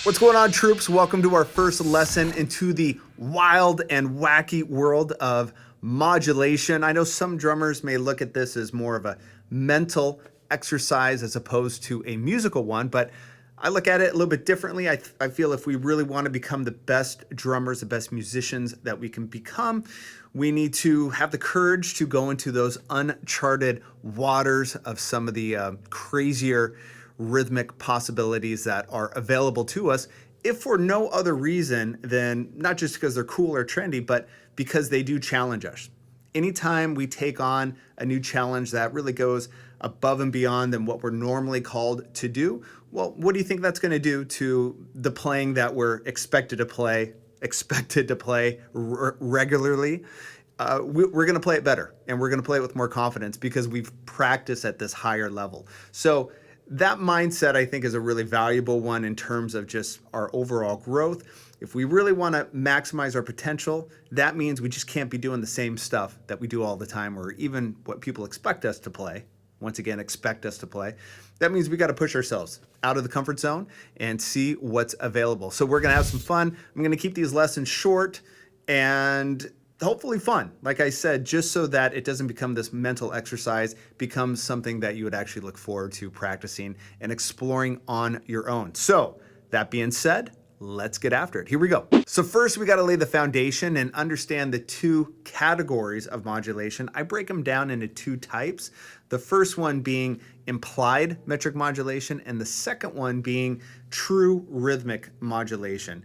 What's going on, troops? Welcome to our first lesson into the wild and wacky world of modulation. I know some drummers may look at this as more of a mental exercise as opposed to a musical one, but I look at it a little bit differently. I feel if we really want to become the best drummers, the best musicians that we can become, we need to have the courage to go into those uncharted waters of some of the crazier rhythmic possibilities that are available to us, if for no other reason than not just because they're cool or trendy, but because they do challenge us. Anytime we take on a new challenge that really goes above and beyond than what we're normally called to do, well, what do you think that's going to do to the playing that we're expected to play regularly? We're going to play it better, and we're going to play it with more confidence because we've practiced at this higher level. So that mindset, I think, is a really valuable one in terms of just our overall growth. If we really want to maximize our potential, that means we just can't be doing the same stuff that we do all the time, or even what people expect us to play. Once again, expect us to play. That means we got to push ourselves out of the comfort zone and see what's available. So we're going to have some fun. I'm going to keep these lessons short and hopefully fun, like I said, just so that it doesn't become this mental exercise, becomes something that you would actually look forward to practicing and exploring on your own. So that being said, let's get after it. Here we go. So first we got to lay the foundation and understand the two categories of modulation. I break them down into two types. The first one being implied metric modulation, and the second one being true rhythmic modulation.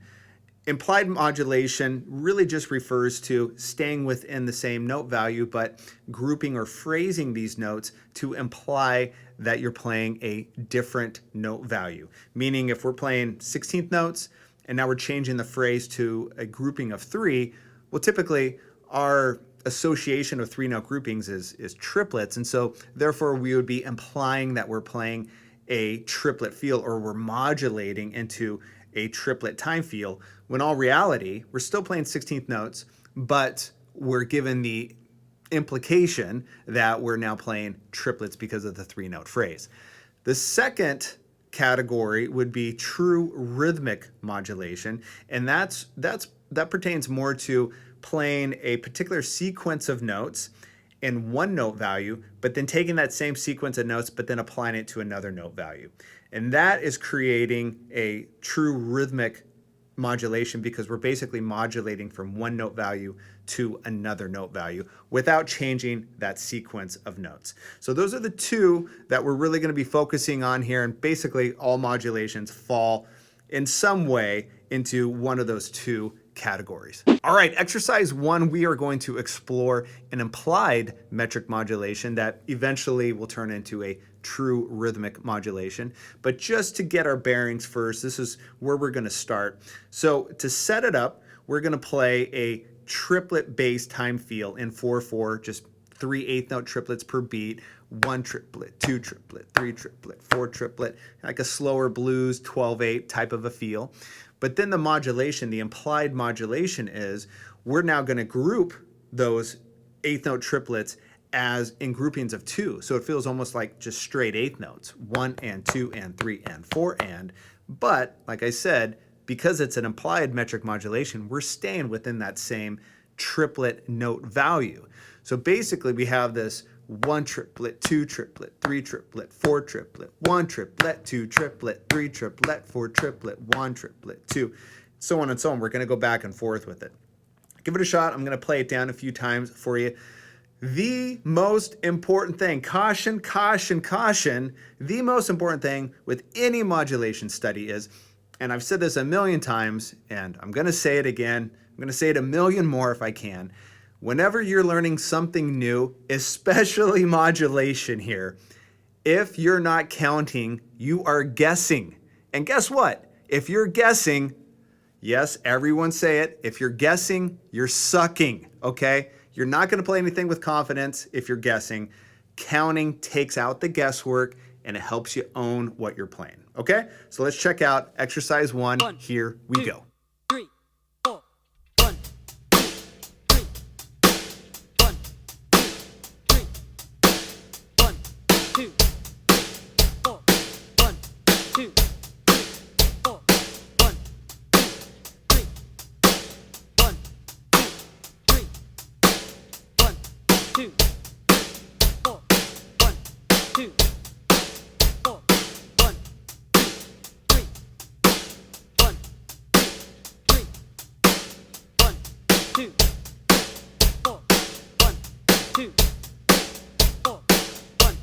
Implied modulation really just refers to staying within the same note value, but grouping or phrasing these notes to imply that you're playing a different note value. Meaning if we're playing 16th notes and now we're changing the phrase to a grouping of 3, well, typically our association of 3-note groupings is triplets, and so therefore we would be implying that we're playing a triplet feel, or we're modulating into a triplet time feel, when all reality, we're still playing 16th notes, but we're given the implication that we're now playing triplets because of the 3-note phrase. The second category would be true rhythmic modulation, and that pertains more to playing a particular sequence of notes in one note value, but then taking that same sequence of notes, but then applying it to another note value. And that is creating a true rhythmic modulation, because we're basically modulating from one note value to another note value without changing that sequence of notes. So those are the two that we're really going to be focusing on here, and basically all modulations fall in some way into one of those two categories. All right, exercise 1, we are going to explore an implied metric modulation that eventually will turn into a true rhythmic modulation. But just to get our bearings first, this is where we're going to start. So to set it up, we're going to play a triplet bass time feel in 4/4, just 3 8th-note triplets per beat, 1 triplet, 2 triplet, 3 triplet, 4 triplet, like a slower blues 12/8 type of a feel. But then the modulation, the implied modulation, is we're now going to group those 8th-note triplets as in groupings of 2. So it feels almost like just straight 8th notes, 1 and 2 and 3 and 4 and. But like I said, because it's an implied metric modulation, we're staying within that same triplet note value. So basically we have this 1 triplet, 2 triplet, 3 triplet, 4 triplet, 1 triplet, 2 triplet, 3 triplet, 4 triplet, 1 triplet, 2, so on and so on. We're going to go back and forth with it. Give it a shot. I'm going to play it down a few times for you. The most important thing, caution, caution, caution, the most important thing with any modulation study is, and I've said this a million times, and I'm going to say it again, I'm going to say it a million more if I can. Whenever you're learning something new, especially modulation here, if you're not counting, you are guessing. And guess what? If you're guessing, yes, everyone say it, if you're guessing, you're sucking, okay? You're not going to play anything with confidence if you're guessing. Counting takes out the guesswork and it helps you own what you're playing, okay? So let's check out exercise 1. Here we go. 3, 4. 1, 2, 3. 1, 2, 3. 1, 2, 4. 1, 2, 3. 4. 1, 2, 4, 1,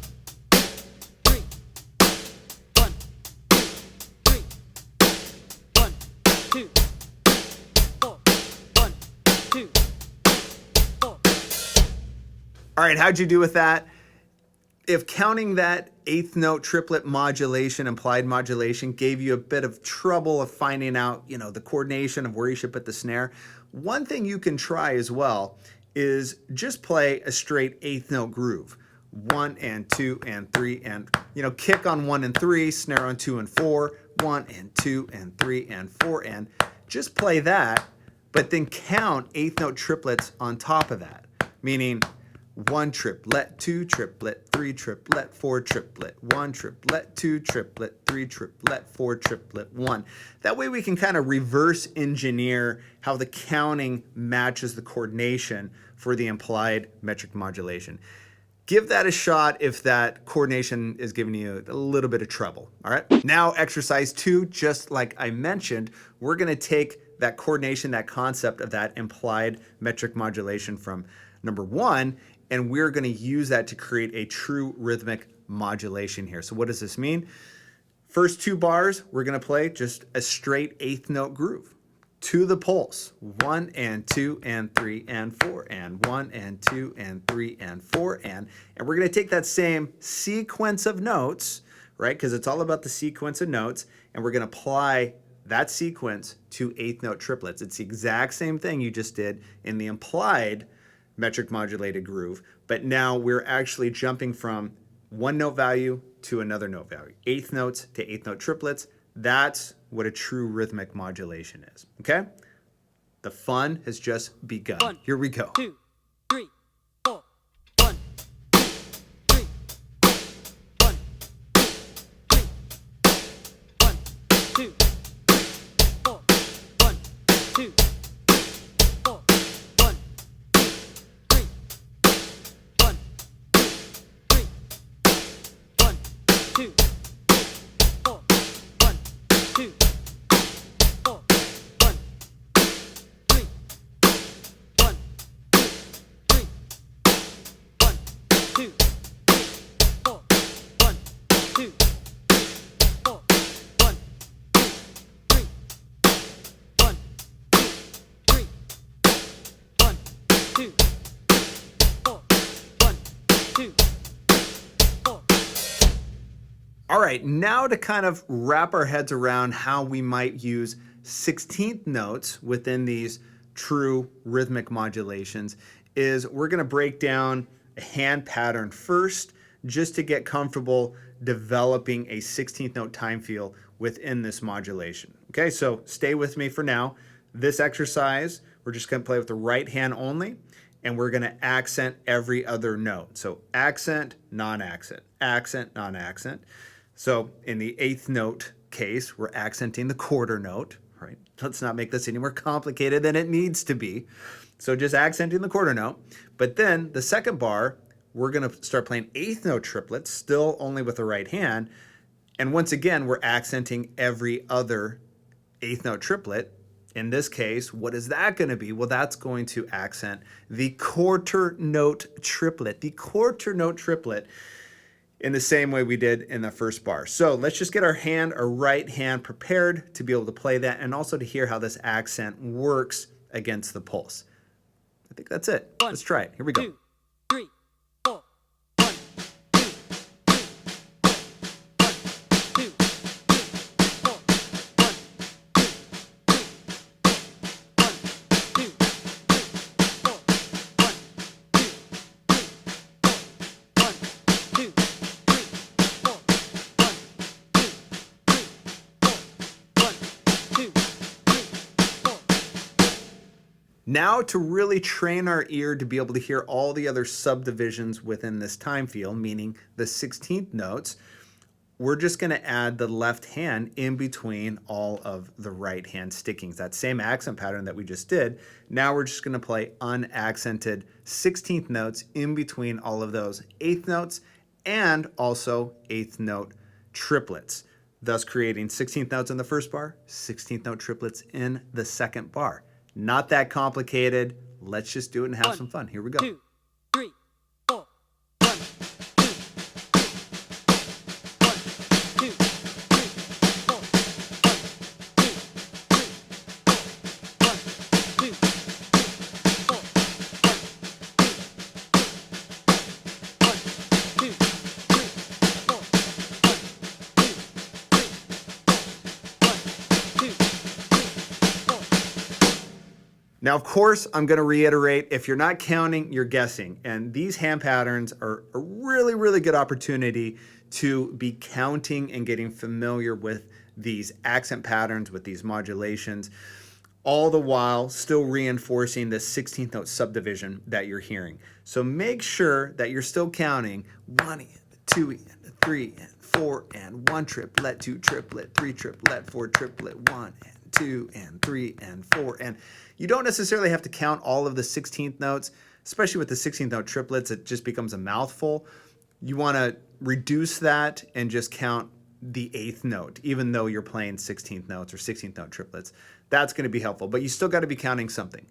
3, 1, 3, 1, 2, 4, 1, 2, 4. All right, how'd you do with that? If counting that eighth note triplet modulation, implied modulation, gave you a bit of trouble of finding out, the coordination of where you should put the snare, one thing you can try as well is just play a straight eighth note groove. 1 and 2 and 3 and, kick on 1 and 3, snare on 2 and 4, 1 and 2 and 3 and 4, and just play that, but then count eighth note triplets on top of that, meaning 1 triplet, 2 triplet, 3 triplet, 4 triplet, 1 triplet, 2 triplet, 3 triplet, 4 triplet, 1. That way we can kind of reverse engineer how the counting matches the coordination for the implied metric modulation. Give that a shot if that coordination is giving you a little bit of trouble. All right. Now exercise 2, just like I mentioned, we're going to take that coordination, that concept of that implied metric modulation from number 1, and we're going to use that to create a true rhythmic modulation here. So what does this mean? First 2 bars, we're going to play just a straight eighth note groove to the pulse. 1 and 2 and 3 and 4 and 1 and 2 and 3 and 4 and we're going to take that same sequence of notes, right? Because it's all about the sequence of notes, and we're going to apply that sequence to eighth note triplets. It's the exact same thing you just did in the implied metric modulated groove, but now we're actually jumping from one note value to another note value, eighth notes to eighth note triplets. That's what a true rhythmic modulation is. Okay, the fun has just begun. 1, Here we go. 2, 3, 4, 1, 2, 3, 1, 2, 3, 1, 2, 4, 1, 2, 4, 1, 3, 1, 3, 1, 2, 4, 1, 2, 4, 1, 3, 1, 2, 3, 1, 2, 4, 1, 2, 4, 1, 2, 3, 1, 2, 3, 1, 2, 4, 1, 2, 4. All right, now to kind of wrap our heads around how we might use 16th notes within these true rhythmic modulations is we're going to break down a hand pattern first just to get comfortable developing a 16th note time feel within this modulation. Okay, so stay with me for now. This exercise, we're just going to play with the right hand only, and we're going to accent every other note. So accent, non-accent, accent, non-accent. So in the eighth note case, we're accenting the quarter note, right? Let's not make this any more complicated than it needs to be. So just accenting the quarter note. But then the second bar, we're going to start playing eighth note triplets, still only with the right hand. And once again, we're accenting every other eighth note triplet. In this case, what is that going to be? Well, that's going to accent the quarter note triplet. The quarter note triplet in the same way we did in the first bar. So let's just get our right hand prepared to be able to play that, and also to hear how this accent works against the pulse. I think that's it. Let's try it. Here we go. 2, 3, 4, 1, 2, 3, 1, 2, 3, 4, 1, 2, 3, 1, 2, 3, 4, 1, 2, 3, 4, 1, 2, 3, 4, 1, 2, 3, 4, 1, 2, 3, 4. Now to really train our ear to be able to hear all the other subdivisions within this time feel, meaning the 16th notes, we're just going to add the left hand in between all of the right hand stickings. That same accent pattern that we just did, now we're just going to play unaccented 16th notes in between all of those eighth notes and also eighth note triplets, thus creating 16th notes in the first bar, 16th note triplets in the second bar. Not that complicated. Let's just do it and have some fun. Here we go. 2, 3, Now, of course, I'm going to reiterate, if you're not counting, you're guessing. And these hand patterns are a really, really good opportunity to be counting and getting familiar with these accent patterns, with these modulations, all the while still reinforcing the 16th note subdivision that you're hearing. So make sure that you're still counting 1 and 2 and 3 and 4 and 1 triplet, 2 triplet, 3 triplet, 4 triplet, 1 and 2 and 3 and 4. And you don't necessarily have to count all of the 16th notes, especially with the 16th note triplets. It just becomes a mouthful. You want to reduce that and just count the 8th note, even though you're playing 16th notes or 16th note triplets. That's going to be helpful, but you still got to be counting something.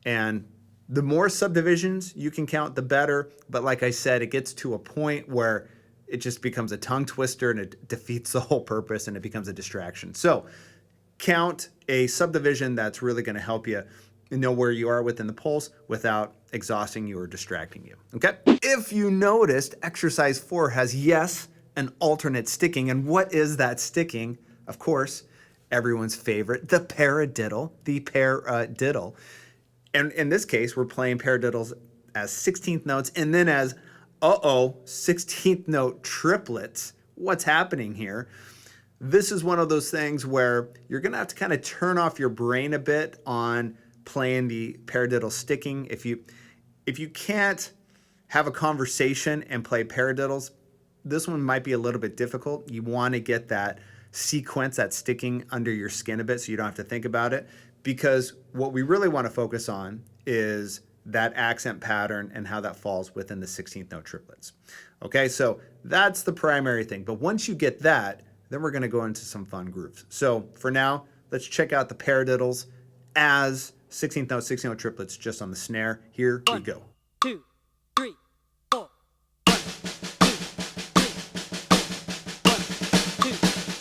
And the more subdivisions you can count, the better. But like I said, it gets to a point where it just becomes a tongue twister and it defeats the whole purpose and it becomes a distraction. So count a subdivision that's really going to help you know where you are within the pulse without exhausting you or distracting you. Okay? If you noticed, exercise 4 has, yes, an alternate sticking. And what is that sticking? Of course, everyone's favorite, the paradiddle, And in this case, we're playing paradiddles as 16th notes and then as, 16th note triplets. What's happening here? This is one of those things where you're going to have to kind of turn off your brain a bit on playing the paradiddle sticking. If you can't have a conversation and play paradiddles, this one might be a little bit difficult. You want to get that sequence, that sticking under your skin a bit so you don't have to think about it, because what we really want to focus on is that accent pattern and how that falls within the 16th note triplets. Okay, so that's the primary thing. But once you get that, then we're going to go into some fun grooves. So for now, let's check out the paradiddles as 16th note, 16th note triplets just on the snare. Here we go. 2, 3, 4. 1, 2, 3, 4.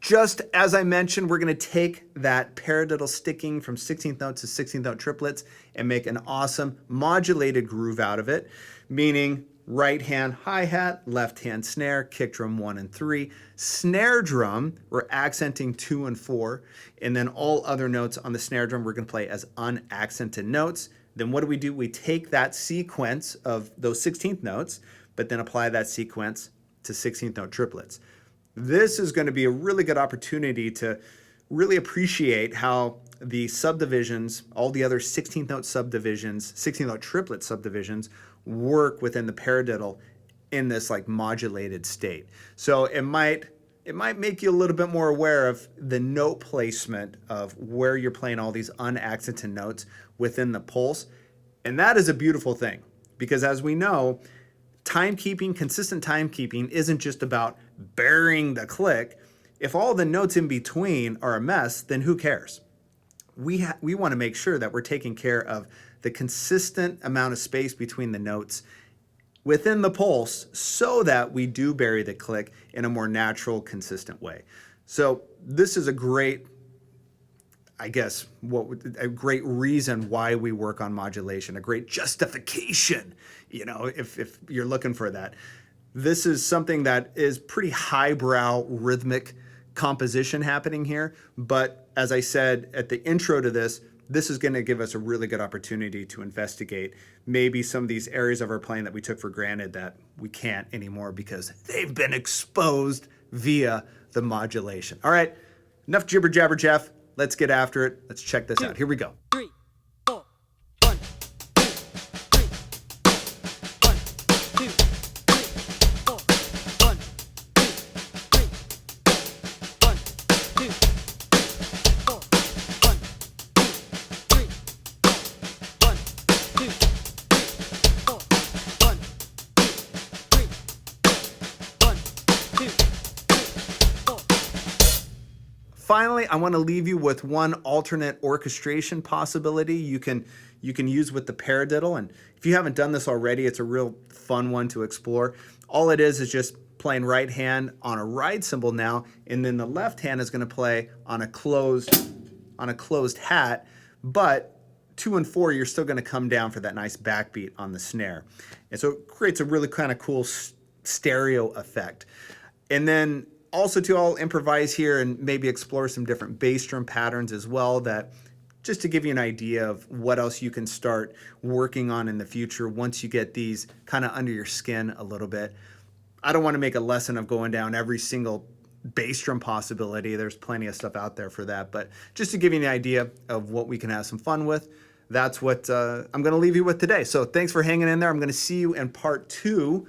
Just as I mentioned, we're going to take that paradiddle sticking from 16th note to 16th note triplets and make an awesome modulated groove out of it, meaning right hand hi-hat, left hand snare, kick drum 1 and 3, snare drum, we're accenting 2 and 4, and then all other notes on the snare drum we're going to play as unaccented notes. Then what do? We take that sequence of those 16th notes, but then apply that sequence to 16th note triplets. This is going to be a really good opportunity to really appreciate how the subdivisions, all the other 16th note subdivisions, 16th note triplet subdivisions work within the paradiddle in this like modulated state. So it might make you a little bit more aware of the note placement of where you're playing all these unaccented notes within the pulse. And that is a beautiful thing because as we know, timekeeping, consistent timekeeping isn't just about burying the click. If all the notes in between are a mess, then who cares? We want to make sure that we're taking care of the consistent amount of space between the notes within the pulse so that we do bury the click in a more natural, consistent way. So this is a great, I guess, a great reason why we work on modulation, a great justification, if you're looking for that. This is something that is pretty highbrow rhythmic composition happening here. But as I said at the intro to this is going to give us a really good opportunity to investigate maybe some of these areas of our playing that we took for granted that we can't anymore because they've been exposed via the modulation. All right, enough jibber jabber, Jeff. Let's get after it. Let's check this out. Here we go. 3, 4. 1, 2, 3. 1, 2, 3, 4. 1, 2, 3. 1, 2, 4. 1, 2, 3. 1, 2, 4. 1, 2, 3. 1, 2, 4. Finally, I want to leave you with one alternate orchestration possibility you can use with the paradiddle. And if you haven't done this already, it's a real fun one to explore. All it is just playing right hand on a ride cymbal now, and then the left hand is going to play on a closed hat, but 2 and 4, you're still going to come down for that nice backbeat on the snare. And so it creates a really kind of cool stereo effect. And then also too, I'll improvise here and maybe explore some different bass drum patterns as well, that just to give you an idea of what else you can start working on in the future once you get these kind of under your skin a little bit. I don't want to make a lesson of going down every single bass drum possibility. There's plenty of stuff out there for that, but just to give you an idea of what we can have some fun with, that's what I'm going to leave you with today. So thanks for hanging in there. I'm going to see you in part 2.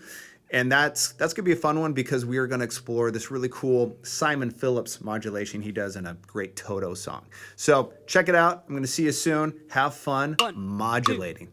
And that's going to be a fun one because we are going to explore this really cool Simon Phillips modulation he does in a great Toto song. So check it out. I'm going to see you soon. Have fun modulating.